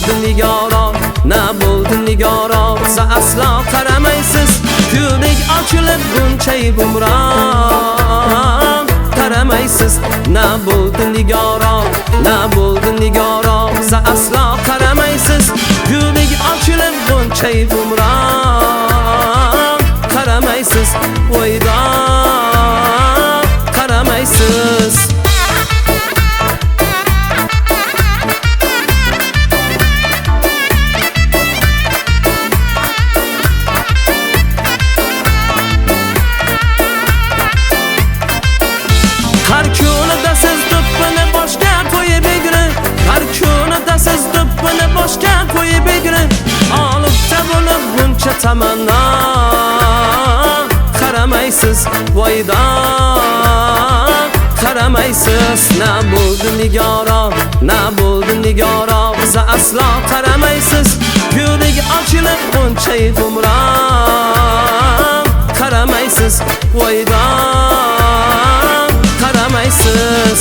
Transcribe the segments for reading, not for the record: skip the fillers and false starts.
bo'ldi nigoro, na bo'ldi nigoro, biza aslo qaramaysiz. Kuylik ochilib buncha bumron qaramaysiz. Na bo'ldi nigoro, na bo'ldi nigoro, biza aslo qaramaysiz. Kuylik ochilib buncha bumron qaramaysiz. Voyda qaramaysiz. Har kunida siz do'ppini boshga qo'yib egri, har kunida siz do'ppini boshga qo'yib egri, olibcha bo'lib buncha tamanno qaramaysiz. Voyda qaramaysiz. Na bo'ldi nigoro, na bo'ldi nigoro, biza aslo qaramaysiz. Kuylik ochilib buncha bumron qaramaysiz. Voyda qaramaysiz.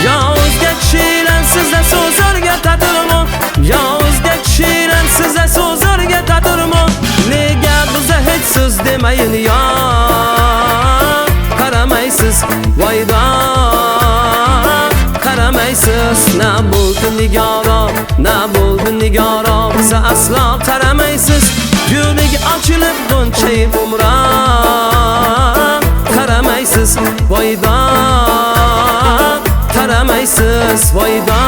Yozga kishilar sizga so'z o'rgatadimi? Yozga kishilar sizga so'z o'rgatadimi? Nega biza hech so'z demayin yo? Qaramaysiz. Voyda qaramaysiz. Na bo'ldi nigoro, na bo'ldi nigoro, biza aslo qaramaysiz. Kuylik ochilib buncha bumron qaramaysiz. Voyda qaramaysiz. Voyda